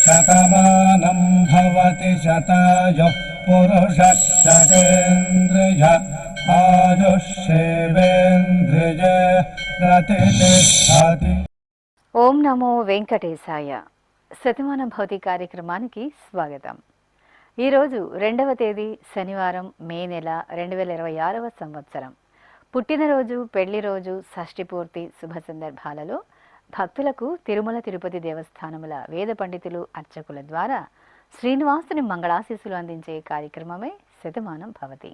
శతమానం భవతి శతాయుః పురుషः శతేంద్రియ ఆయుష్యేవేంద్రియే ప్రతిష్టతి. ఓం నమో వెంకటేశాయ. శతమాన భౌతి కార్యక్రమానికి స్వాగతం. ఈరోజు 2వ తేదీ శనివారం, మే నెల 2026వ సంవత్సరం. పుట్టినరోజు, పెళ్లి రోజు, షష్ఠి పూర్తి శుభ సందర్భాలలో భక్తులకు తిరుమల తిరుపతి దేవస్థానముల వేద పండితులు, అర్చకుల ద్వారా శ్రీనివాసుని మంగళాశీస్సులు అందించే కార్యక్రమమే శతమానం భవతి.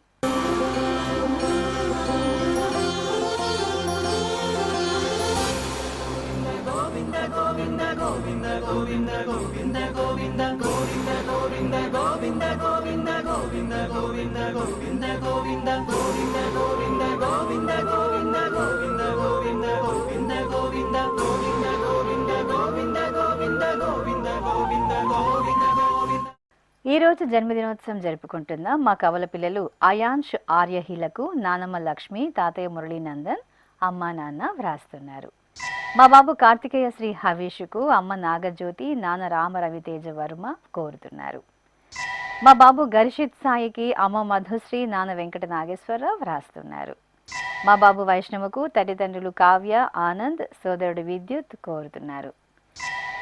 ఈ రోజు జన్మదినోత్సవం జరుపుకుంటున్న మా కవల పిల్లలు అయాంష్ ఆర్యహీలకు నానమ్మ లక్ష్మి, తాతయ్య మురళీనందన్, అమ్మ నాన్న వ్రాస్తున్నారు. మా బాబు కార్తికేయ శ్రీ హవీషుకు అమ్మ నాగజ్యోతి, నాన్న రామ రవితేజ వర్మ కోరుతున్నారు. మా బాబు గరిషిత్ సాయికి అమ్మ మధుశ్రీ, నాన్న వెంకట నాగేశ్వరరావు వ్రాస్తున్నారు. మా బాబు వైష్ణవకు తల్లిదండ్రులు కావ్య, ఆనంద్, సోదరుడు విద్యుత్ కోరుతున్నారు.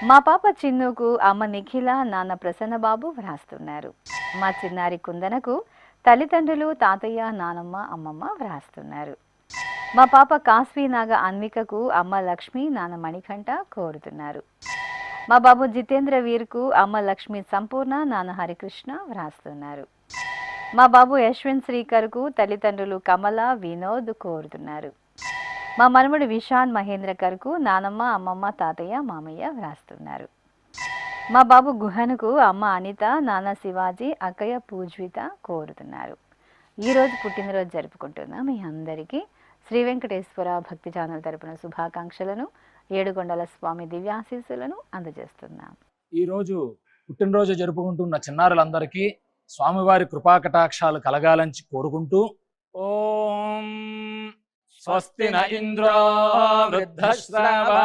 మా పాప చిన్నుకు అమ్మ నిఖిల, నాన్న ప్రసన్నబాబు వ్రాస్తున్నారు. మా చిన్నారి కుందనకు తల్లిదండ్రులు తాతయ్య, నానమ్మ, అమ్మమ్మ వ్రాస్తున్నారు. మా పాప కాశ్వీనాగ అన్వికకు అమ్మ లక్ష్మి, నాన్న మణికంఠ కోరుతున్నారు. మా బాబు జితేంద్ర వీర్కు అమ్మ లక్ష్మి సంపూర్ణ, నాన్న హరికృష్ణ వ్రాస్తున్నారు. మా బాబు యశ్వంత్ శ్రీకర్కు తల్లిదండ్రులు కమల, వినోద్ కోరుతున్నారు. మా మనముడు విశాన్ మహేంద్రకర్కు నానమ్మ, అమ్మమ్మ, తాతయ్య, మామయ్య వ్రాస్తున్నారు. మా బాబు గుహనుకు అమ్మ అనిత, నాన్న శివాజీ, అక్కయ్య పూజ్విత కోరుతున్నారు. ఈరోజు పుట్టినరోజు జరుపుకుంటున్న మీ అందరికీ శ్రీ వెంకటేశ్వర భక్తి ఛానల్ తరపున శుభాకాంక్షలను, ఏడుగొండల స్వామి దివ్యాశీస్సులను అందజేస్తున్నాం. ఈరోజు పుట్టినరోజు జరుపుకుంటున్న చిన్నారులందరికీ స్వామివారి కృపాకటాక్షాలు కలగాలని కోరుకుంటూ, ఓం స్వస్తి న ఇంద్రో వృద్ధశ్రవా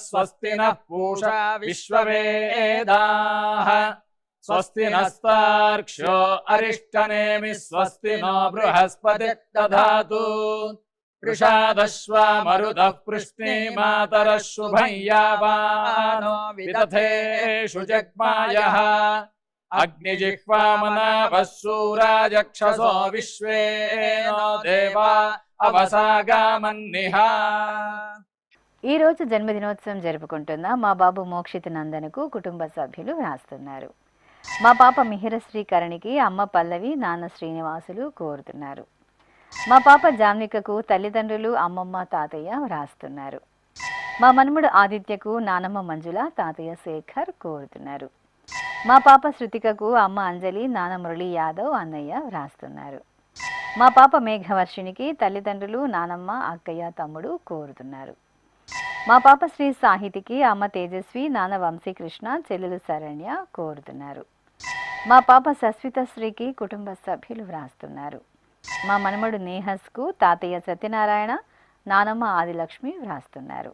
స్వస్తి నః పూషా విశ్వవేదాః స్వస్తి నస్తార్క్ష్యో అరిష్టనేమి స్వస్తి నో బృహస్పతి దధాతు వృషాదశ్వా మరుదః పృష్ణీమాతరః శుభం యావానో విదథేషు జగ్మాయః అగ్నిజిహ్వామనాభः శూరాజక్షసో విశ్వేనో దేవా అవసాగామన్నిహ. ఈ రోజు జన్మదినోత్సవం జరుపుకుంటున్న మా బాబు మోక్షిత్ నందనకు కుటుంబ సభ్యులు వ్రాస్తున్నారు. మా పాప మిహిరశ్రీకరణికి అమ్మ పల్లవి, నాన్న శ్రీనివాసులు కోరుతున్నారు. మా పాప జాన్వికకు తల్లిదండ్రులు అమ్మమ్మ, తాతయ్య వ్రాస్తున్నారు. మా మనుమడు ఆదిత్యకు నానమ్మ మంజుల, తాతయ్య శేఖర్ కోరుతున్నారు. మా పాప శృతికకు అమ్మ అంజలి, నాన్న మురళీ యాదవ్, అన్నయ్య వ్రాస్తున్నారు. మా పాప మేఘవర్షినికి తల్లిదండ్రులు నానమ్మ, అక్కయ్య, తమ్ముడు కోరుతున్నారు. మా పాప శ్రీ సాహితికి అమ్మ తేజస్వి, నాన్న వంశీకృష్ణ, చెల్లెలు శరణ్య కోరుతున్నారు. మా పాప సస్విత శ్రీకి కుటుంబ సభ్యులు వ్రాస్తున్నారు. మా మనమడు నేహస్కు తాతయ్య సత్యనారాయణ, నానమ్మ ఆదిలక్ష్మి వ్రాస్తున్నారు.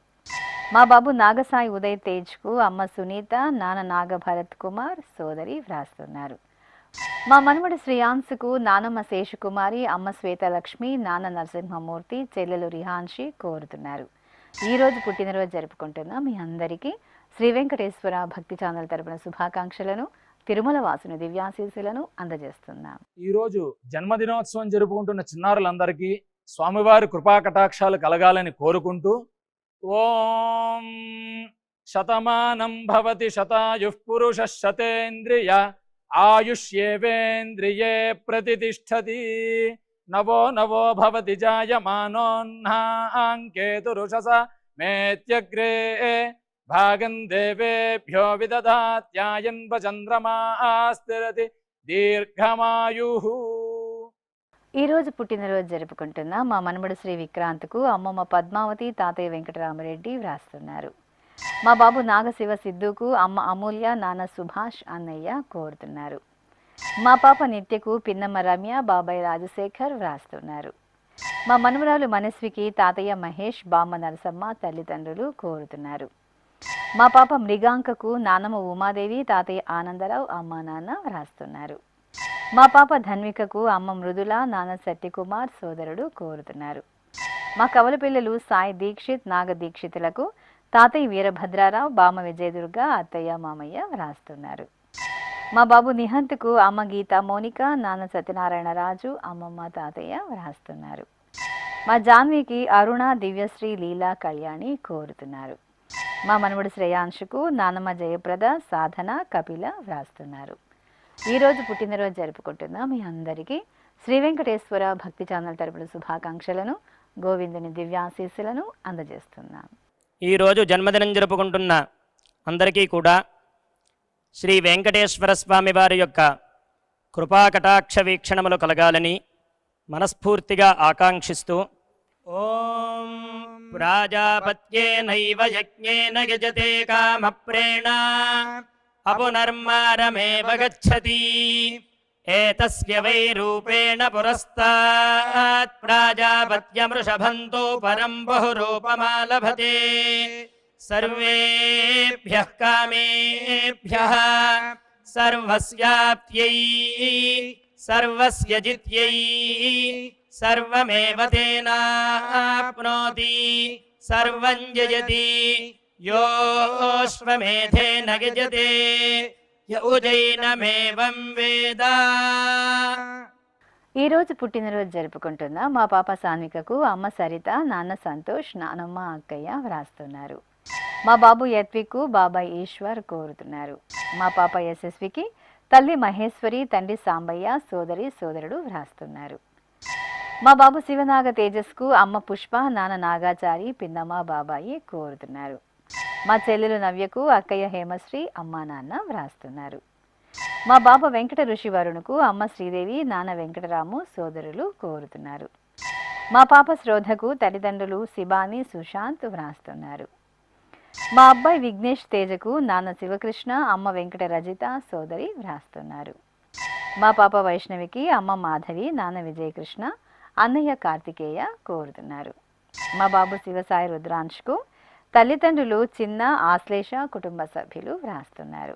మా బాబు నాగసాయి ఉదయ్ తేజ్కు అమ్మ సునీత, నాన్న నాగభరత్ కుమార్, సోదరి వ్రాస్తున్నారు. మా మనమడు శ్రీయాంశుకు నానమ్మ శేషకుమారి, అమ్మ శ్వేతలక్ష్మి, నాన్న నరసింహమూర్తి, చెల్లెలు రిహాన్షి కోరుతున్నారు. ఈరోజు పుట్టినరోజు జరుపుకుంటున్న మీ అందరికీ శ్రీ వెంకటేశ్వర భక్తి ఛానల్ తరపున శుభాకాంక్షలను, తిరుమల వాసుని దివ్యాశీస్సులను అందజేస్తున్నాం. ఈరోజు జన్మదినోత్సవం జరుపుకుంటున్న చిన్నారులందరికీ స్వామివారి కృపాకటాక్షాలు కలగాలని కోరుకుంటూ, ఓం శతమానం భవతి శతాయుః పురుషః శతేంద్రియ ఆయుష్యేవేంద్రియే ప్రతిష్టతి నవో నవో భవతి జాయమానోన్హాంకేతురుషస మేత్యగ్రే భాగం దేవేభ్యో విదధాత్యాయన్వ చంద్రమాస్థిరతి దీర్ఘమాయుః. ఈరోజు పుట్టినరోజు జరుపుకుంటున్న మా మనమడు శ్రీ విక్రాంత్కు అమ్మమ్మ పద్మావతి, తాతయ్య వెంకటరామరెడ్డి వ్రాస్తున్నారు. మా బాబు నాగశివ సిద్ధుకు అమ్మ అమూల్య, నాన్న సుభాష్, అన్నయ్య కోరుతున్నారు. మా పాప నిత్యకు పిన్నమ్మ రమ్య, బాబాయ్ రాజశేఖర్ వ్రాస్తున్నారు. మా మనుమరాలు మనస్వికి తాతయ్య మహేష్, బామ్మ నరసమ్మ తల్లిదండ్రులు కోరుతున్నారు. మా పాప మృగాంకకు నానమ్మ ఉమాదేవి, తాతయ్య ఆనందరావు, అమ్మ నాన్న వ్రాస్తున్నారు. మా పాప ధన్వికకు అమ్మ మృదుల, నాన్న సత్యకుమార్ సోదరుడు కోరుతున్నారు. మా కవల పిల్లలు సాయి దీక్షిత్, నాగ దీక్షితులకు తాతయ్య వీరభద్రారావు, బామ్మ విజయదుర్గ, అత్తయ్య మామయ్య వ్రాస్తున్నారు. మా బాబు నిహంత్కు అమ్మ గీత మోనిక, నాన్న సత్యనారాయణ రాజు, అమ్మమ్మ తాతయ్య వ్రాస్తున్నారు. మా జాన్వికి అరుణ, దివ్యశ్రీ, లీలా, కళ్యాణి కోరుతున్నారు. మా మనవడు శ్రేయాంశుకు నానమ్మ జయప్రద, సాధన, కపిల వ్రాస్తున్నారు. ఈరోజు పుట్టినరోజు జరుపుకుంటున్న మీ అందరికీ శ్రీ వెంకటేశ్వర భక్తి ఛానల్ తరపున శుభాకాంక్షలను, గోవిందుని దివ్యాశీస్సులను అందజేస్తున్నాం. ఈరోజు జన్మదినం జరుపుకుంటున్న అందరికీ కూడా శ్రీ వెంకటేశ్వర స్వామి వారి యొక్క కృపాకటాక్ష వీక్షణములు కలగాలని మనస్ఫూర్తిగా ఆకాంక్షిస్తూ ఓం ప్రాజాపత్యేనైవ యజ్ఞేన యజతే కామప్రేణ అపునర్మారమేవ గచ్చతి ఏతస్య వై రూపేణ పురస్తాత్ ప్రాజాపత్యమృషభంతో పరం బహురూపమాలభతే సర్వేభ్యః కామేభ్యః సర్వస్యాప్త్యై సర్వస్య జిత్యై సర్వమేవ తేనాప్నోతి సర్వం జయతి యోశ్వమేధేన గజతే యౌజైనమేవం వేద. ఈరోజు పుట్టినరోజు జరుపుకుంటున్న మా పాప సాన్వికకు అమ్మ సరిత, నాన్న సంతోష్, నానమ్మ అక్కయ్య వ్రాస్తున్నారు. మా బాబు యత్వికు బాబాయ్ ఈశ్వర్ కోరుతున్నారు. మా పాప యశస్వికి తల్లి మహేశ్వరి, తండ్రి సాంబయ్య, సోదరి సోదరుడు వ్రాస్తున్నారు. మా బాబు శివనాగ తేజస్కు అమ్మ పుష్ప, నాన్న నాగాచారి, పిన్నమ్మ బాబాయి కోరుతున్నారు. మా చెల్లెలు నవ్యకు అక్కయ్య హేమశ్రీ, అమ్మ నాన్న వ్రాస్తున్నారు. మా బాబు వెంకట ఋషి వరుణుకు అమ్మ శ్రీదేవి, నాన్న వెంకటరాము సోదరులు కోరుతున్నారు. మా పాప శ్రోధకు తల్లిదండ్రులు శిబాని, సుశాంత్ వ్రాస్తున్నారు. మా అబ్బాయి విఘ్నేష్ తేజకు నాన్న శివకృష్ణ, అమ్మ వెంకట రజిత సోదరి వ్రాస్తున్నారు. మా పాప వైష్ణవికి అమ్మ మాధవి, నాన్న విజయకృష్ణ, అన్నయ్య కార్తికేయ కోరుతున్నారు. మా బాబు శివసాయి రుద్రాంష్కు తల్లిదండ్రులు చిన్న, ఆశ్లేష కుటుంబ సభ్యులు వ్రాస్తున్నారు.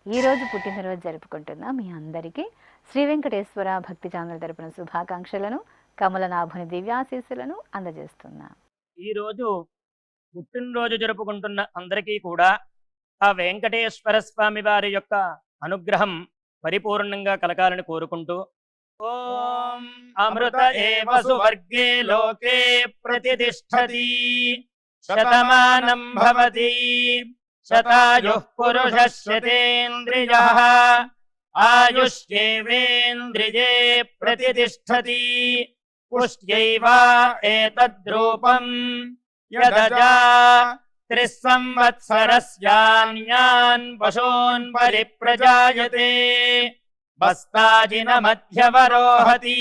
ఈరోజు పుట్టినరోజు జరుపుకుంటున్న మీ అందరికీ శ్రీ వెంకటేశ్వర భక్తి ఛానల్ తరపున శుభాకాంక్షలను, కమలనాభుని దివ్యాశీస్సులను అందజేస్తున్నాం. ఈరోజు పుట్టినరోజు జరుపుకుంటున్న అందరికీ కూడా ఆ వెంకటేశ్వర స్వామి వారి యొక్క అనుగ్రహం పరిపూర్ణంగా కలగాలని కోరుకుంటూ ఓం అమృత ఏవ సువర్గే లోకే ప్రతిష్ఠతి శతమానం భవతి శతాయుః పురుషः శతేంద్రియః ఆయుష్యేవేంద్రియే ప్రతిష్ఠతి పుష్ట్యైవ ఏతద్రూపం యదజా త్రిస్సంవత్సరస్యాన్యాన్ పశూన్ పరిప్రజాయతే బస్తాజిన మధ్యవరోహతి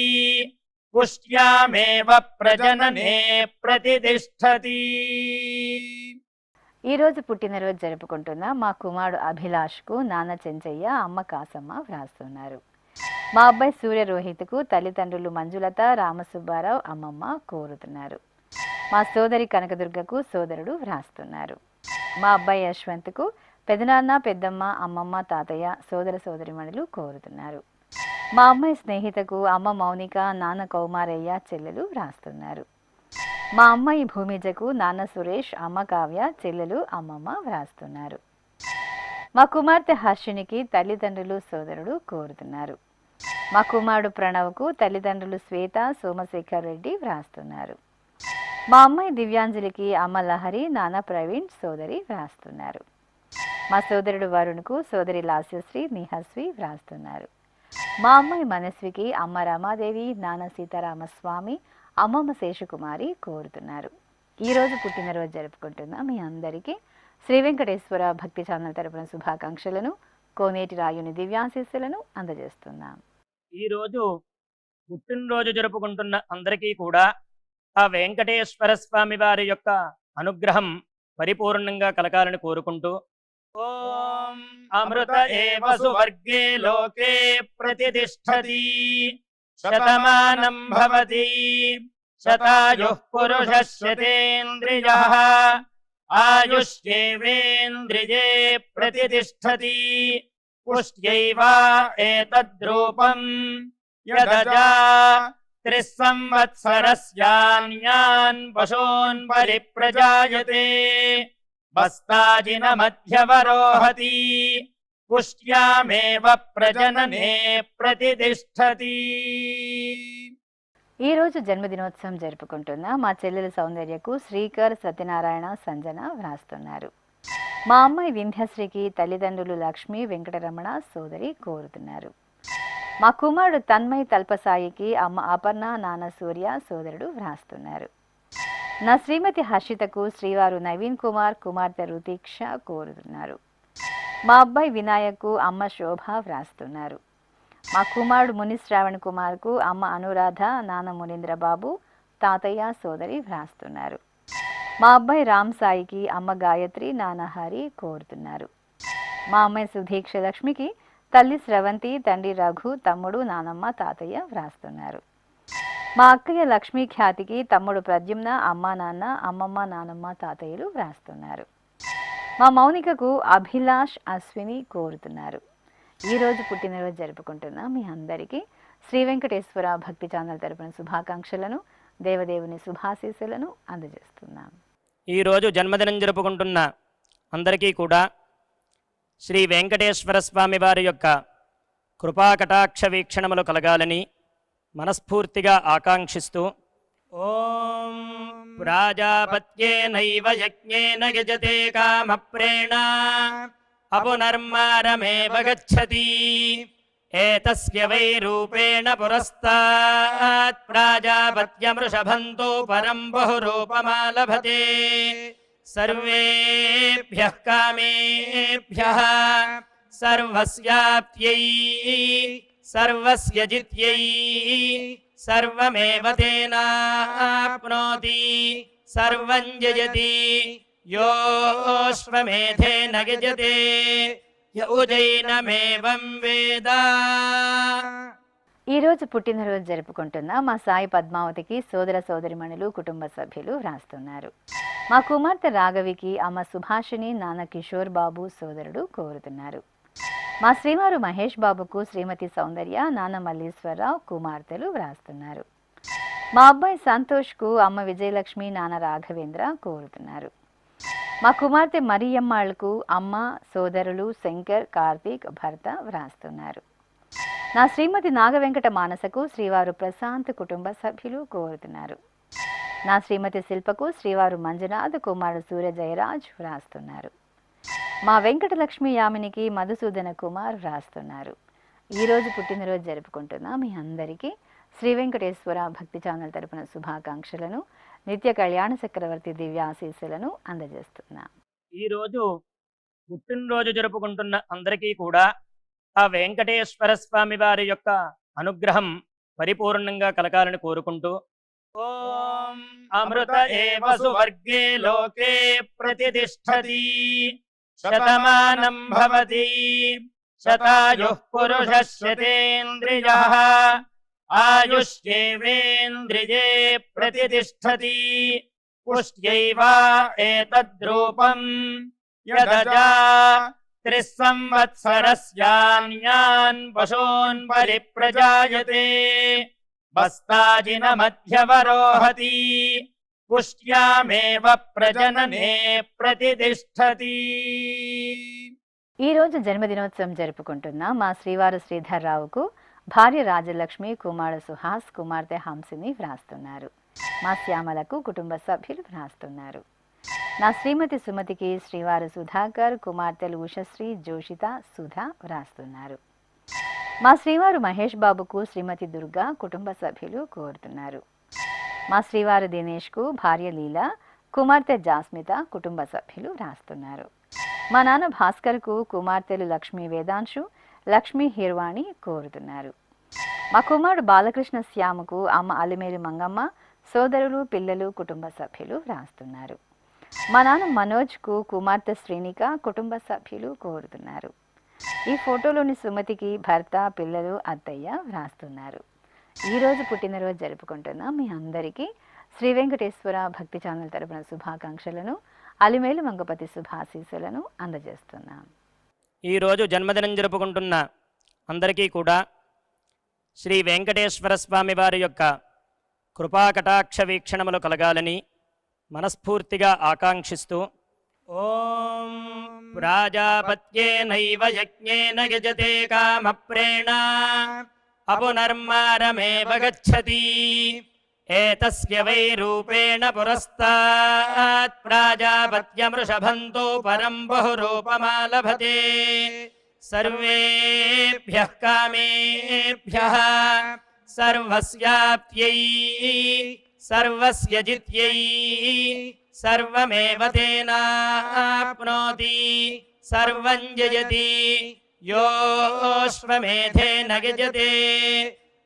పుష్ట్యామేవ ప్రజననే ప్రతిష్ఠతి. ఈరోజు పుట్టినరోజు జరుపుకుంటున్న మా కుమారుడు అభిలాష్కు నాన్న చెంచయ్య, అమ్మ కాసమ్మ వ్రాస్తున్నారు. మా అబ్బాయి సూర్య రోహిత్కు తల్లిదండ్రులు మంజులత, రామసుబ్బారావు, అమ్మమ్మ కోరుతున్నారు. మా సోదరి కనకదుర్గకు సోదరుడు వ్రాస్తున్నారు. మా అబ్బాయి యశ్వంత్కు పెదనాన్న, పెద్దమ్మ, అమ్మమ్మ, తాతయ్య, సోదర సోదరిమణులు కోరుతున్నారు. మా అమ్మాయి స్నేహితకు అమ్మ మౌనిక, నాన్న కౌమారయ్య, చెల్లెలు వ్రాస్తున్నారు. మా అమ్మాయి భూమిజకు నాన్న సురేష్, అమ్మ కావ్య, చెల్లెలు, అమ్మమ్మ వ్రాస్తున్నారు. మా కుమార్తె హర్షినికి తల్లిదండ్రులు సోదరుడు కోరుతున్నారు. మా కుమారుడు ప్రణవ్కు తల్లిదండ్రులు శ్వేత, సోమశేఖర్ రెడ్డి వ్రాస్తున్నారు. మా అమ్మాయి దివ్యాంజలికి అమ్మ లహరి, నాన్న ప్రవీణ్, సోదరి వ్రాస్తున్నారు. మా సోదరుడు వరుణ్కు సోదరి లాస్యశ్రీ, నిహస్వి వ్రాస్తున్నారు. మా అమ్మాయి మనస్వికి అమ్మ రమాదేవి, నాన్న సీతారామస్వామి, అమ్మమ్మ శేషకుమారి కోరుతున్నారు. ఈరోజు పుట్టినరోజు జరుపుకుంటున్న మీ అందరికీ శ్రీ వెంకటేశ్వర భక్తి ఛానల్ తరపున శుభాకాంక్షలను, కోనేటి రాయుని దివ్యాశీస్సులను అందజేస్తున్నాం. ఈరోజు పుట్టినరోజు జరుపుకుంటున్న అందరికీ కూడా ఆ వెంకటేశ్వర స్వామి వారి యొక్క అనుగ్రహం పరిపూర్ణంగా కలగాలని కోరుకుంటూ ఓం అమృత ఏవ సువర్గే లోకే ప్రతిష్ఠతి శతమానం భవతి శతాయుః పురుషः శతేంద్రియः ఆయుష్యేవేంద్రియే ప్రతిష్టతి పుష్ట్యైవ ఏతద్రూపం యదజా 3 సంవత్సరస్యాన్యాన్ పశూన్ పరిప్రజాయతే బస్తాజిన మధ్యవరోహతి పుష్ట్యామేవ ప్రజననే ప్రతిష్టతి. ఈ రోజు జన్మదినోత్సవం జరుపుకుంటున్న మా చెల్లెల సౌందర్యకు శ్రీకర్, సత్యనారాయణ, సంజన వ్రాస్తున్నారు. మా అమ్మాయి వింధ్యశ్రీకి తల్లిదండ్రులు లక్ష్మి, వెంకటరమణ, సోదరి కోరుతున్నారు. మా కుమారుడు తన్మయ్ తల్పసాయికి అమ్మ అపర్ణ, నాన్న సూర్య, సోదరుడు వ్రాస్తున్నారు. నా శ్రీమతి హర్షితకు శ్రీవారు నవీన్ కుమార్, కుమార్తె రుతీక్ష కోరుతున్నారు. మా అబ్బాయి వినాయక్కు అమ్మ శోభ వ్రాస్తున్నారు. మా కుమారుడు ముని శ్రావణ్ కుమార్కు అమ్మ అనురాధ, నాన్న మునీంద్రబాబు, తాతయ్య, సోదరి వ్రాస్తున్నారు. మా అబ్బాయి రామ్ సాయికి అమ్మ గాయత్రి, నాన్న హరి కోరుతున్నారు. మా అమ్మాయి సుధీక్ష లక్ష్మికి తల్లి స్రవంతి, తండ్రి రఘు, తమ్ముడు, నానమ్మ, తాతయ్య వ్రాస్తున్నారు. మా అక్కయ్య లక్ష్మీ ఖ్యాతికి తమ్ముడు ప్రద్యుమ్న, అమ్మ నాన్న, అమ్మమ్మ, నానమ్మ, తాతయ్యలు వ్రాస్తున్నారు. మా మౌనికకు అభిలాష్, అశ్విని కోరుతున్నారు. ఈరోజు పుట్టినరోజు జరుపుకుంటున్న మీ అందరికీ శ్రీ వెంకటేశ్వర భక్తి ఛానల్ తరపున శుభాకాంక్షలను, దేవదేవుని శుభాశీస్సులను అందజేస్తున్నాం. ఈరోజు జన్మదినం జరుపుకుంటున్న అందరికీ కూడా శ్రీ వెంకటేశ్వర స్వామి వారి యొక్క కృపాకటాక్ష వీక్షణములు కలగాలని మనస్ఫూర్తిగా ఆకాంక్షిస్తూ ఓం ప్రాజాపత్యేనైవ యజ్ఞేన యజతే కామప్రేణ అపునర్మారమేవ గచ్చతి ఏతస్య వై రూపేణ పురస్తాత్ ప్రాజాపత్యమృషభంతో పరం బహురూపమాలభతే సర్వేభ్యః కామేభ్యః సర్వస్యాప్త్యై సర్వస్య జిత్యై సర్వమేవ తేనాప్నోతి సర్వం జయతి యోష్వమేధేన గజతే య ఉజైనమేవం వేద. ఈరోజు పుట్టినరోజు జరుపుకుంటున్న మా సాయి పద్మావతికి సోదర సోదరిమణులు, కుటుంబ సభ్యులు వ్రాస్తున్నారు. మా కుమార్తె రాఘవికి అమ్మ సుభాషిణి, నాన్న కిషోర్ బాబు, సోదరుడు కోరుతున్నారు. మా శ్రీవారు మహేష్ బాబుకు శ్రీమతి సౌందర్య, నాన్న మల్లీశ్వరరావు, కుమార్తెలు వ్రాస్తున్నారు. మా అబ్బాయి సంతోష్కు అమ్మ విజయలక్ష్మి, నాన్న రాఘవేంద్ర కోరుతున్నారు. మా కుమార్తె మరియమ్మాళ్లకు అమ్మ, సోదరులు శంకర్, కార్తీక్, భర్త వ్రాస్తున్నారు. నా శ్రీమతి నాగవెంకట మానసకు శ్రీవారు ప్రశాంత్, కుటుంబ సభ్యులు కోరుతున్నారు. నా శ్రీమతి శిల్పకు శ్రీవారు మంజునాథ్, కుమారుడు సూర్య జయరాజ్ వ్రాస్తున్నారు. మా వెంకటలక్ష్మి యామినికి మధుసూదన కుమార్ వ్రాస్తున్నారు. ఈరోజు పుట్టినరోజు జరుపుకుంటున్న మీ అందరికీ శ్రీ వెంకటేశ్వర భక్తి ఛానల్ తరపున శుభాకాంక్షలను, నిత్య కళ్యాణ చక్రవర్తి దివ్యాశీస్సులను అందజేస్తున్నా. ఈరోజు పుట్టినరోజు జరుపుకుంటున్న అందరికీ కూడా ఆ వెంకటేశ్వర స్వామి వారి యొక్క అనుగ్రహం పరిపూర్ణంగా కలగాలని కోరుకుంటూ ఓం అమృత ఏవ సువర్గే లోకే ప్రతిష్టతి శతమానం భవతి శతాయుః పురుషः శతేంద్రియः ఆయుష్యేవేంద్రియే ప్రతిష్టతి పుష్ట్యైవ ఏతద్రూపం యదజా 3 సంవత్సరస్యాన్యాన్ పశూన్ పరిప్రజాయతే బస్తాజిన మధ్యవరోహతి పుష్ట్యామేవ ప్రజననే ప్రతిష్టతి. ఈరోజు జన్మదినోత్సవం జరుపుకుంటున్న మా శ్రీవారు శ్రీధర్రావుకు భార్య రాజలక్ష్మి, కుమారుడు సుహాస్, కుమార్తె హంసిని వ్రాస్తున్నారు. మా శ్యామలకు కుటుంబ సభ్యులు వ్రాస్తున్నారు. నా శ్రీమతి సుమతికి శ్రీవారు సుధాకర్, కుమార్తెలు ఉషశ్రీ, జోషిత, సుధా వ్రాస్తున్నారు. మా శ్రీవారు మహేష్ బాబుకు శ్రీమతి దుర్గా, కుటుంబ సభ్యులు కోరుతున్నారు. మా శ్రీవారు దినేష్కు భార్య లీలా, కుమార్తె జాస్మిత, కుటుంబ సభ్యులు వ్రాస్తున్నారు. మా నాన్న భాస్కర్కు కుమార్తెలు లక్ష్మీ వేదాంశు, లక్ష్మీ హిర్వాణి కోరుతున్నారు. మా కుమారుడు బాలకృష్ణ శ్యాముకు అమ్మ అలిమేలు మంగమ్మ, సోదరులు, పిల్లలు, కుటుంబ సభ్యులు వ్రాస్తున్నారు. మా నాన్న మనోజ్కు కుమార్తె శ్రీనిక, కుటుంబ సభ్యులు కోరుతున్నారు. ఈ ఫోటోలోని సుమతికి భర్త, పిల్లలు, అత్తయ్య వ్రాస్తున్నారు. ఈరోజు పుట్టినరోజు జరుపుకుంటున్న మీ అందరికీ శ్రీ వెంకటేశ్వర భక్తి ఛానల్ తరపున శుభాకాంక్షలను, అలిమేలు మంగపతి శుభాశీస్సులను అందజేస్తున్నాం. ఈరోజు జన్మదినం జరుపుకుంటున్న అందరికీ కూడా శ్రీ వెంకటేశ్వర స్వామి వారి యొక్క కృపాకటాక్ష వీక్షణములు కలగాలని మనస్ఫూర్తిగా ఆకాంక్షిస్తూ ఓం ప్రాజాపత్యేనైవ యజ్ఞేన యజతే కామప్రేణ అపునర్మారమేవ గచ్చతి ఏతస్య వై రూపేణ పురస్తాత్ ప్రాజాపత్యమృషభంతో పరం బహురూపమాలభతే సర్వేభ్యః కామేభ్యః సర్వస్యాప్త్యై సర్వస్య జిత్యై సర్వమేవ తేనాప్నోతి సర్వం జయతి యోశ్వమేధేన యజతే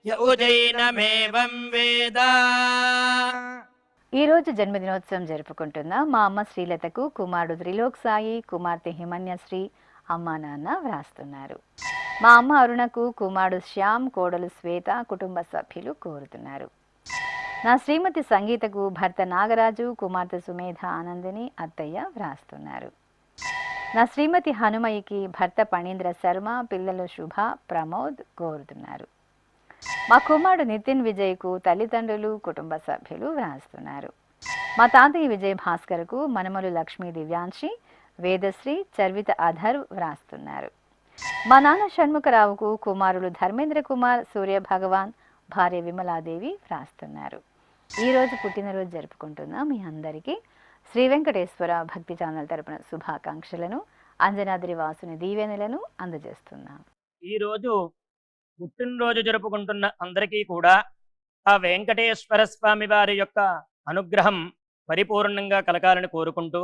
యౌజైనమేవం వేద. ఈరోజు జన్మదినోత్సవం జరుపుకుంటున్న మా అమ్మ శ్రీలతకు కుమారుడు త్రిలోక్ సాయి, కుమార్తె హిమన్యశ్రీ అమ్మా నాన్న వ్రాస్తున్నారు. మా అమ్మ అరుణకు కుమారుడు శ్యామ్, కోడలు శ్వేత కుటుంబ సభ్యులు కోరుతున్నారు. నా శ్రీమతి సంగీతకు భర్త నాగరాజు, కుమార్తె సుమేధ ఆనందిని అత్తయ్య వ్రాస్తున్నారు. నా శ్రీమతి హనుమయ్యకి భర్త పణీంద్ర శర్మ, పిల్లలు శుభ, ప్రమోద్ కోరుతున్నారు. మా కుమారుడు నితిన్ విజయ్కు తల్లిదండ్రులు, కుటుంబ సభ్యులు వ్రాస్తున్నారు. మా తాతయ్య విజయ్ భాస్కర్కు మనమలు లక్ష్మీ దివ్యాంశి, వేదశ్రీ, చర్విత అధర్ వ్రాస్తున్నారు. మా నాన్న షణ్ముఖరావుకు కుమారులు ధర్మేంద్ర కుమార్, సూర్య భగవాన్, భార్య విమలాదేవి వ్రాస్తున్నారు. ఈరోజు పుట్టినరోజు జరుపుకుంటున్న మీ అందరికీ శ్రీ వెంకటేశ్వర భక్తి ఛానల్ తరపున శుభాకాంక్షలను, అంజనాద్రి వాసుని దీవెనలను అందజేస్తున్నాం. ఈరోజు పుట్టినరోజు జరుపుకుంటున్న అందరికీ కూడా ఆ వెంకటేశ్వర స్వామి వారి యొక్క అనుగ్రహం పరిపూర్ణంగా కలగాలని కోరుకుంటూ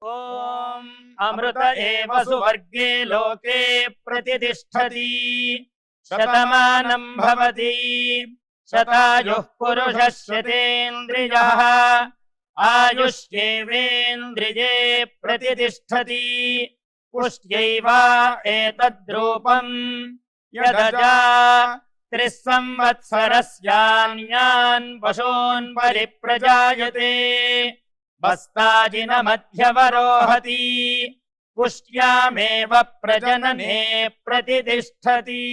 ఓం అమృత ఏవ సువర్గే లోకే ప్రతిష్ఠతి శతమానం భవతి శతాయుః పురుషः శతేంద్రియః ఆయుష్యేవేంద్రియే ప్రతిష్ఠతి పుష్ట్యైవ ఏతద్రూపం యదజా త్రిస్సంవత్సరస్యాన్యాన్ పశూన్ పరిప్రజాయతే బస్తాజిన మధ్యవరోహతి పుష్ట్యామేవ ప్రజననే ప్రతిష్ఠతి.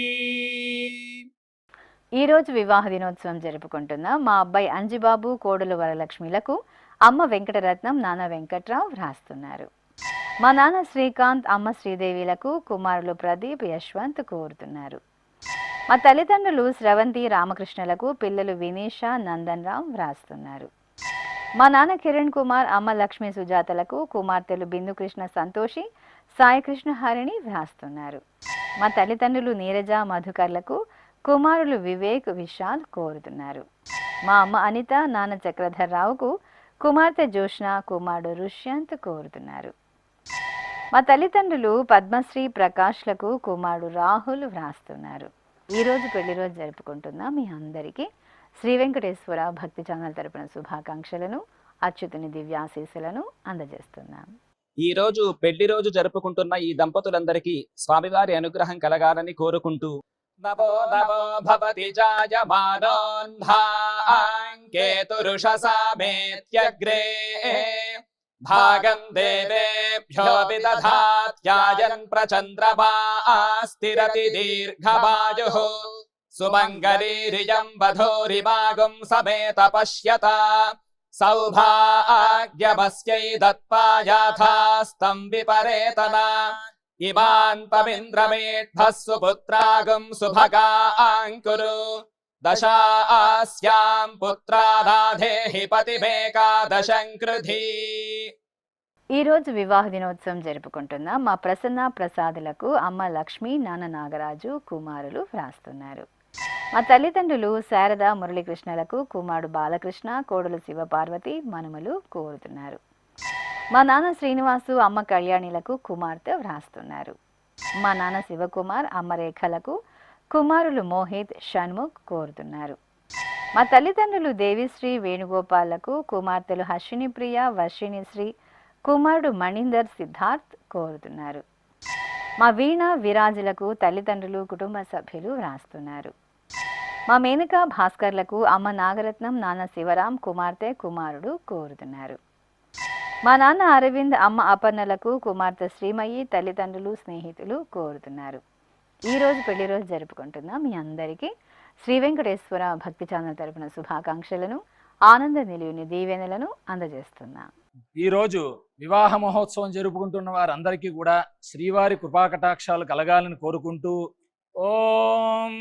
ఈరోజు వివాహ దినోత్సవం జరుపుకుంటున్న మా అబ్బాయి అంజిబాబు, కోడలు వరలక్ష్మిలకు అమ్మ వెంకటరత్నం, నాన్న వెంకట్రావు వ్రాస్తున్నారు. మా నాన్న శ్రీకాంత్, అమ్మ శ్రీదేవిలకు కుమారులు ప్రదీప్, యశ్వంత్ కోరుతున్నారు. మా తల్లిదండ్రులు స్రవంతి, రామకృష్ణలకు పిల్లలు వినీష, నందన్ రామ్ వ్రాస్తున్నారు. మా నాన్న కిరణ్ కుమార్, అమ్మ లక్ష్మీ సుజాతలకు కుమార్తెలు బిందుకృష్ణ, సంతోషి, సాయికృష్ణ హరిణి వ్రాస్తున్నారు. మా తల్లిదండ్రులు నీరజ, మధుకర్లకు కుమారులు వివేక్, విశాల్ కోరుతున్నారు. మా అమ్మ అనిత, నాన్న చక్రధర్ రావుకు కుమార్తె జోష్న, కుమారుడు రుష్యంత్ కోరుతున్నారు. మా తల్లిదండ్రులు పద్మశ్రీ, ప్రకాష్లకు కుమారుడు రాహుల్ వ్రాస్తున్నారు. ఈరోజు పెళ్లి రోజు జరుపుకుంటున్న మీ అందరికీ శ్రీ వెంకటేశ్వర భక్తి ఛానల్ తరపున శుభాకాంక్షలను, అచ్యుతుని దివ్యాశీస్సులను అందజేస్తున్నాం. ఈ రోజు పెళ్లి రోజు జరుపుకుంటున్న ఈ దంపతులందరికీ స్వామివారి అనుగ్రహం కలగాలని కోరుకుంటూ నమో నమో భవతి జాయమానోన్ధాంకేతురుషసామేత్యగ్రే భాగం దేవేభ్యో విదధాత్యాయన్ ప్రచంద్రమాస్తిరతి దీర్ఘమాయుః సుమంగళీరియం వధూరిమాగుం సమేత పశ్యత సౌభాగ్యమస్యై దత్పాయాథాస్తం విపరేతనా ఇమాన్ పవింద్రమేఢ్భः సుపుత్రాగుం సుభగాంకురు దశాస్యాం పుత్రాదాధేహి పతిమేకాదశం కృధి. ఈరోజు వివాహ దినోత్సవం జరుపుకుంటున్న మా ప్రసన్న ప్రసాదులకు అమ్మ లక్ష్మి, నాన్న నాగరాజు కుమారులు వ్రాస్తున్నారు. మా తల్లిదండ్రులు శారద, మురళీకృష్ణలకు కుమారుడు బాలకృష్ణ, కోడలు శివపార్వతి, మనుమలు కోరుతున్నారు. మా నాన్న శ్రీనివాసు, అమ్మ కళ్యాణిలకు కుమార్తె వ్రాస్తున్నారు. మా నాన్న శివకుమార్, అమ్మ రేఖలకు కుమారులు మోహిత్, షణ్ముఖ్ కోరుతున్నారు. మా తల్లిదండ్రులు దేవిశ్రీ, వేణుగోపాలకు కుమార్తెలు హర్షిణి ప్రియ, వర్షిణి శ్రీ, కుమారుడు మణీందర్ సిద్ధార్థ్ కోరుతున్నారు. మా వీణ, విరాజులకు తల్లిదండ్రులు, కుటుంబ సభ్యులు వ్రాస్తున్నారు. మా మేనక భాస్కర్లకు అమ్మ నాగరత్నం, నాన్న శివరాం, కుమార్తె కుమారుడు కోరుతున్నారు. మా నాన్న అరవింద్, అమ్మ అపర్ణలకు కుమార్తె శ్రీమయి, తల్లిదండ్రులు, స్నేహితులు కోరుతున్నారు. ఈరోజు పెళ్లి రోజు జరుపుకుంటున్న మీ అందరికీ శ్రీ వెంకటేశ్వర భక్తి ఛానల్ తరపున శుభాకాంక్షలను, ఆనంద నిలువుని దీవెనలను అందజేస్తున్నా. ఈరోజు వివాహ మహోత్సవం జరుపుకుంటున్న వారందరికీ కూడా శ్రీవారి కృపాకటాక్షాలు కలగాలని కోరుకుంటూ ఓం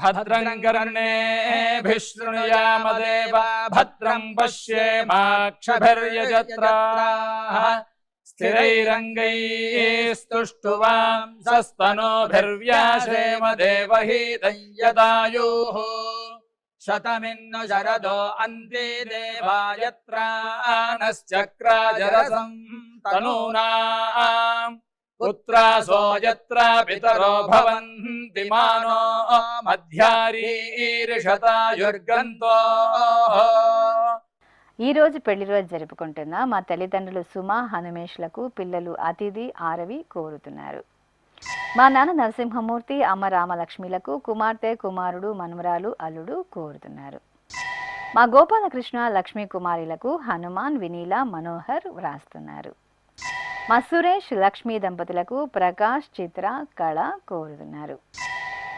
భద్రం కర్ణేభిః శృణుయామదేవ భద్రం పశ్యేమాక్షభిర్యజత్రాః స్థిరైరంగైస్తుష్టువాంసస్తనోభిర్వ్యాసేమ దేవహీతం యదాయుః శతమిన్ను శరదో అంతే దేవాయత్రానశ్చక్రాజరసం తనూనాం పుత్రాసో యత్ర పితరో భవంతి మానో మధ్యారీర్షతాయుర్గంతో. ఈ రోజు పెళ్లి రోజు జరుపుకుంటున్న మా తల్లిదండ్రులు సుమ, హనుమేష్లకు పిల్లలు అతిథి, ఆరవి కోరుతున్నారు. మా నాన్న నరసింహమూర్తి, అమ్మ రామలక్ష్మిలకు కుమార్తె కుమారుడు, మనుమరాలు, అల్లుడు కోరుతున్నారు. మా గోపాలకృష్ణ, లక్ష్మీ కుమారులకు హనుమాన్, వినీల, మనోహర్ వ్రాస్తున్నారు. మా సురేష్, లక్ష్మీ దంపతులకు ప్రకాష్, చిత్ర, కళ కోరుతున్నారు.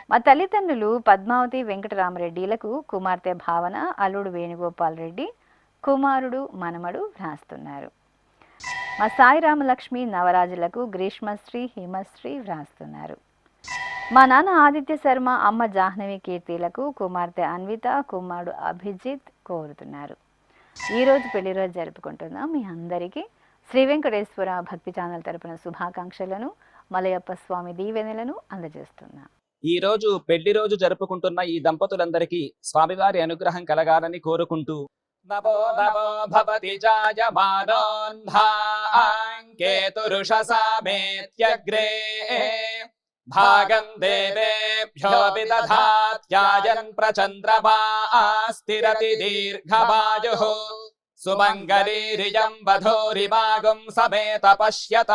మా తల్లిదండ్రులు పద్మావతి, వెంకటరామరెడ్డిలకు కుమార్తె భావన, అల్లుడు వేణుగోపాల్ రెడ్డి, కుమారుడు, మనమడు వ్రాస్తున్నారు. మా సాయి రామలక్ష్మి నవరాజులకు గ్రీష్మశ్రీ, హిమశ్రీ వ్రాస్తున్నారు. మా నాన్న ఆదిత్య శర్మ, అమ్మ జాహ్నవి కీర్తిలకు కుమార్తె అన్విత, కుమారుడు అభిజిత్ కోరుతున్నారు. ఈరోజు పెళ్లి రోజు జరుపుకుంటున్న మీ అందరికీ శ్రీ వెంకటేశ్వర భక్తి ఛానల్ తరపున శుభాకాంక్షలను, మలయప్ప స్వామి దీవెనలను అందజేస్తున్నా. ఈ రోజు పెళ్లి రోజు జరుపుకుంటున్న ఈ దంపతులందరికీ స్వామివారి అనుగ్రహం కలగాలని కోరుకుంటూ నమో నమో భవతి జాయమానోన్ధాంకేతురుషసామేత్యగ్రే భాగం దేవేభ్యో విదధాత్యాయన్ ప్రచంద్రమా స్థిరతి దీర్ఘమాయుః సుమంగళీరియం వధూరిమాగం సమేత పశ్యత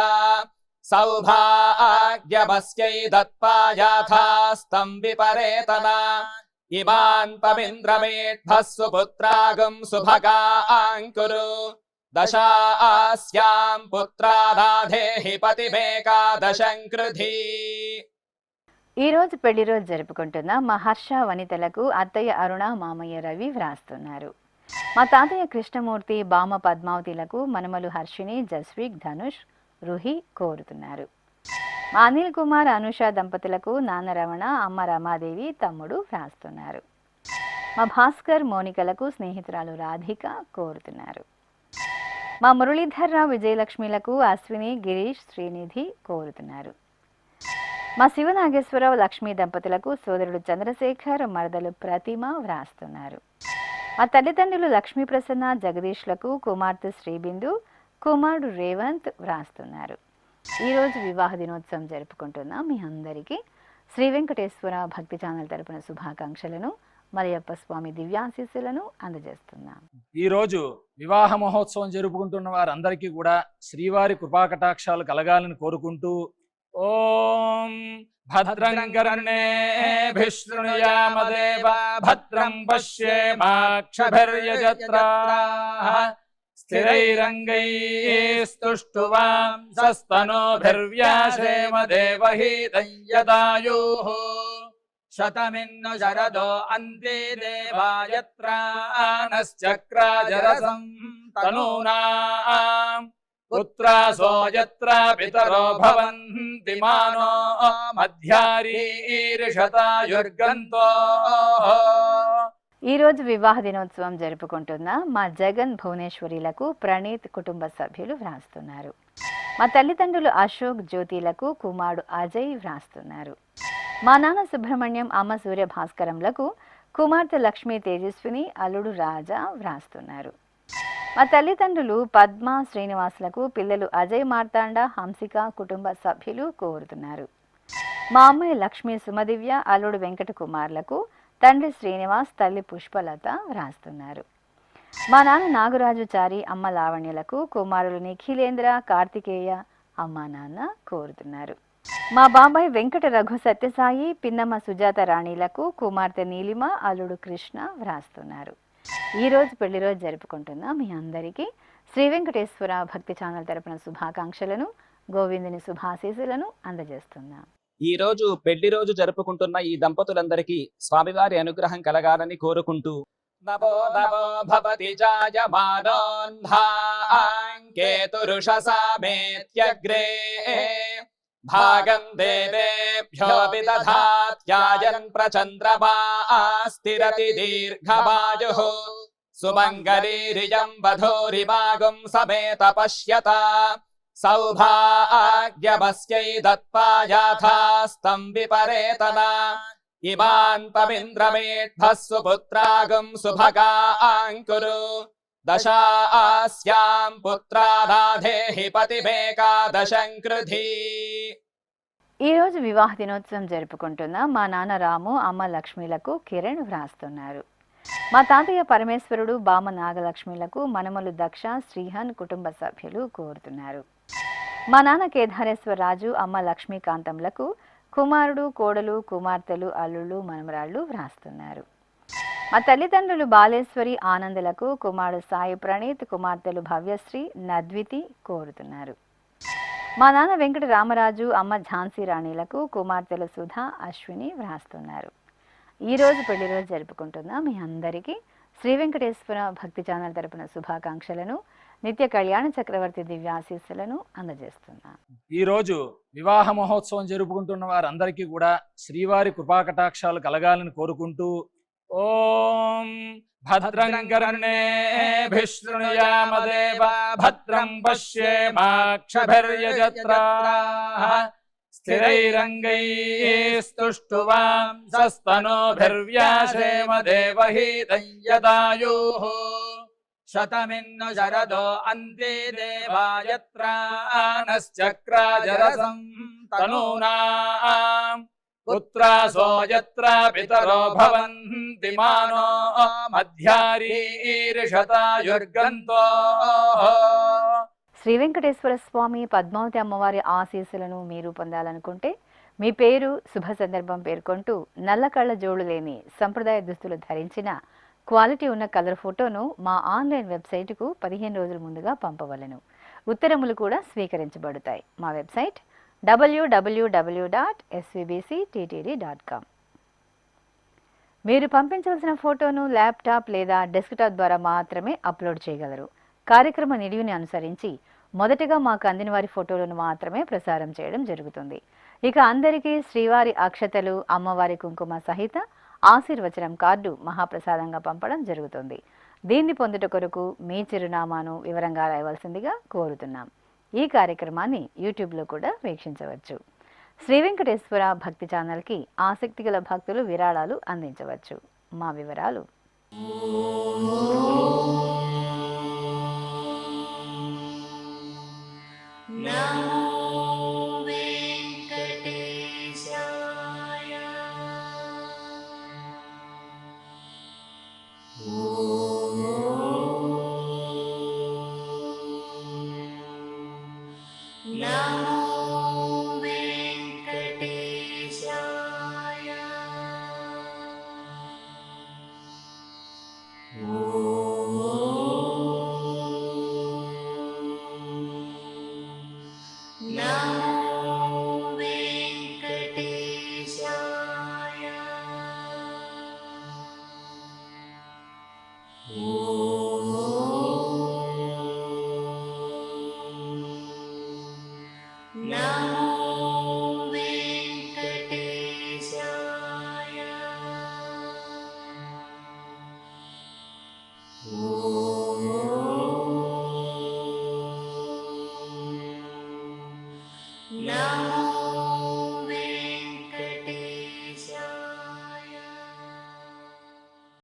సౌభాగ్యమస్యై దత్పాయాథాస్తం విపరేతనా ఇమాన్ పవింద్రమేఢ్భః సుపుత్రాగం సుభగాంకురు దశాస్యాం పుత్రానాధేహి పతిమేకాదశం కృధి. ఈ రోజు పెళ్లి రోజు జరుపుకుంటున్న మా హర్ష వనితలకు అత్తయ్య అరుణ, మామయ్య రవి వ్రాస్తున్నారు. మా తాతయ్య కృష్ణమూర్తి, బామ పద్మావతిలకు మనమలు హర్షిని, జస్విక్, ధనుష్, రుహి కోరుతున్నారు. మా అనిల్ కుమార్, అనుష దంపతులకు నాన్న రమణ, అమ్మ రమాదేవి, తమ్ముడు వ్రాస్తున్నారు. మా భాస్కర్, మోనికలకు స్నేహితురాలు రాధిక కోరుతున్నారు. మా మురళీధర్రావు, విజయలక్ష్మిలకు అశ్విని, గిరీష్, శ్రీనిధి కోరుతున్నారు. మా శివనాగేశ్వరరావు, లక్ష్మీ దంపతులకు సోదరుడు చంద్రశేఖర్, మరదలు ప్రతిమ వ్రాస్తున్నారు. మా తల్లిదండ్రులు లక్ష్మీ ప్రసన్న, జగదీష్లకు కుమార్తె శ్రీబిందు, కుమారుడు రేవంత్ వ్రాస్తున్నారు. ఈరోజు వివాహ దినోత్సవం జరుపుకుంటున్న మీ అందరికీ శ్రీ వెంకటేశ్వర భక్తి ఛానల్ తరపున శుభాకాంక్షలను, మలయప్ప స్వామి దివ్యాశీస్సులను అందజేస్తున్నాం. ఈరోజు వివాహ మహోత్సవం జరుపుకుంటున్న వారందరికీ కూడా శ్రీవారి కృపాకటాక్షాలు కలగాలని కోరుకుంటూ ఓం భద్రం కర్ణేభిః శృణుయామదేవ భద్రం పశ్యేమాక్షభిర్యజత్రాః స్థిరైరంగైస్తుష్టువాంసస్తనోభిర్వ్యాసేమ దేవహీతం యదాయుః శతమిన్ను శరదో అంతే దేవాయత్రానశ్చక్రాజరసం తనూనాం పుత్రాసో యత్ర పితరో భవంతి మానో మధ్యారీర్షతాయుర్గంతో. ఈరోజు వివాహ దినోత్సవం జరుపుకుంటున్న మా జగన్, భువనేశ్వరిలకు ప్రణీత్ కుటుంబ సభ్యులు వ్రాస్తున్నారు. మా తల్లిదండ్రులు అశోక్, జ్యోతిలకు కుమారుడు అజయ్ వ్రాస్తున్నారు. మా నాన్న సుబ్రహ్మణ్యం, అమ్మ సూర్యభాస్కరంలకు కుమార్తె లక్ష్మీ తేజస్విని, అల్లుడు రాజా వ్రాస్తున్నారు. మా తల్లిదండ్రులు పద్మ, శ్రీనివాసులకు పిల్లలు అజయ్, మార్తాండ, హంసిక కుటుంబ సభ్యులు కోరుతున్నారు. మా అమ్మాయి లక్ష్మీ సుమదివ్య, అల్లుడు వెంకట కుమార్లకు తండ్రి శ్రీనివాస్, తల్లి పుష్పలత వ్రాస్తున్నారు. మా నాన్న నాగరాజుచారి, అమ్మ లావణ్యలకు కుమారులు నిఖిలేంద్ర, కార్తికేయ, అమ్మా నాన్న కోరుతున్నారు. మా బాబాయ్ వెంకట రఘు సత్యసాయి, పిన్నమ్మ సుజాత రాణిలకు కుమార్తె నీలిమ, అల్లుడు కృష్ణ వ్రాస్తున్నారు. ఈరోజు పెళ్లి రోజు జరుపుకుంటున్న మీ అందరికీ శ్రీ వెంకటేశ్వర భక్తి ఛానల్ తరపున శుభాకాంక్షలను, గోవిందుని శుభాశీసులను అందజేస్తున్నాం. ఈ రోజు పెళ్లి రోజు జరుపుకుంటున్న ఈ దంపతులందరికీ స్వామివారి అనుగ్రహం కలగాలని కోరుకుంటూ నమో నమో భవతి జాయమానోన్ధాంకేతురుషసామేత్యగ్రే భాగం దేవేభ్యో విదధాత్యాయన్ ప్రచంద్రమా స్థిరతి దీర్ఘమాయుః సుమంగళీరియం వధూరిమాగుం సమేత పశ్యత సౌభాగ్యమస్యై దత్పాయాథాస్తం విపరేతనా ఇమాన్ పమింద్రమేఢ్భః సుపుత్రాగం శుభగాంకురు దశాస్యాం పుత్రానాధేహి పతిమేకాదశం కృధి. ఈరోజు వివాహ దినోత్సవం జరుపుకుంటున్న మా నాన్న రాము, అమ్మ లక్ష్మిలకు కిరణ్ వ్రాస్తున్నారు. మా తాతయ్య పరమేశ్వరుడు, బామ్మ నాగలక్ష్మిలకు మనమలు దక్ష, శ్రీహన్ కుటుంబ సభ్యులు కోరుతున్నారు. మా నాన్న కేదారేశ్వరరాజు, అమ్మ లక్ష్మీకాంతంలకు కుమారుడు, కోడలు, కుమార్తెలు, అల్లుళ్ళు, మనమరాళ్ళు వ్రాస్తున్నారు. మా తల్లిదండ్రులు బాలేశ్వరి, ఆనందలకు కుమారుడు సాయి ప్రణీత్, కుమార్తెలు భవ్యశ్రీ, నద్వితి కోరుతున్నారు. మా నాన్న వెంకట రామరాజు, అమ్మ ఝాన్సీ రాణిలకు కుమార్తెలు సుధా, అశ్విని వ్రాస్తున్నారు. ఈరోజు పెళ్లి రోజు జరుపుకుంటున్న మీ అందరికీ శ్రీ వెంకటేశ్వర భక్తి ఛానల్ తరపున శుభాకాంక్షలను, నిత్య కళ్యాణ చక్రవర్తి దివ్యాశీస్సులను అందజేస్తున్నాను. ఈ రోజు వివాహ మహోత్సవం జరుపుకుంటున్న వారందరికీ కూడా శ్రీవారి కృపాకటాక్షాలు కలగాలని కోరుకుంటూ ఓం భద్రం కర్ణేభిః శృణుయామదేవ భద్రం పశ్యేమాక్షభిర్యజత్రాః స్థిరైరంగైస్తుష్టువాంసస్తనూభిర్వ్యాసేమ దేవహీతం యదాయుః శతమిన్ను శరదో అంతే దేవాయత్రానశ్చక్రాజరసం తనూనాం పుత్రాసో యత్ర పితరో భవంతి మానో మధ్యారీర్షతాయుర్గంతో. శ్రీ వెంకటేశ్వర స్వామి, పద్మావతి అమ్మవారి ఆశీస్సులను మీరు పొందాలనుకుంటే మీ పేరు, శుభ సందర్భం పేర్కొంటూ నల్ల కళ్ళ జోడు లేని సంప్రదాయ దుస్తులు ధరించిన క్వాలిటీ ఉన్న కలర్ ఫోటోను మా ఆన్లైన్ వెబ్సైటుకు 15 రోజుల ముందుగా పంపవలను. ఉత్తరములు కూడా స్వీకరించబడతాయి. మా వెబ్సైట్ www.svbcttd.com. మీరు పంపించవలసిన ఫోటోను ల్యాప్టాప్ లేదా డెస్క్టాప్ ద్వారా మాత్రమే అప్లోడ్ చేయగలరు. కార్యక్రమ నిడివిని అనుసరించి మొదటగా మాకు అందిన వారి ఫోటోలను మాత్రమే ప్రసారం చేయడం జరుగుతుంది. ఇక అందరికీ శ్రీవారి అక్షతలు, అమ్మవారి కుంకుమ సహిత ఆశీర్వచనం కార్డు మహాప్రసాదంగా పంపడం జరుగుతుంది. దీన్ని పొందుట కొరకు మీ చిరునామాను వివరంగా రాయవలసిందిగా కోరుతున్నాం. ఈ కార్యక్రమాన్ని యూట్యూబ్లో కూడా వీక్షించవచ్చు. శ్రీ వెంకటేశ్వర భక్తి ఛానల్కి ఆసక్తి గల భక్తులు విరాళాలు అందించవచ్చు. మా వివరాలు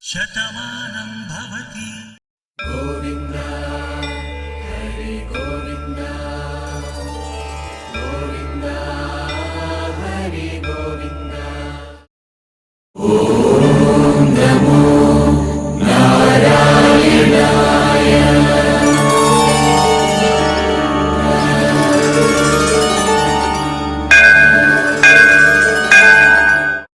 శతమానం భవతి. గోవింద హరి గోవింద, గోవింద హరి గోవింద. ఓం నమో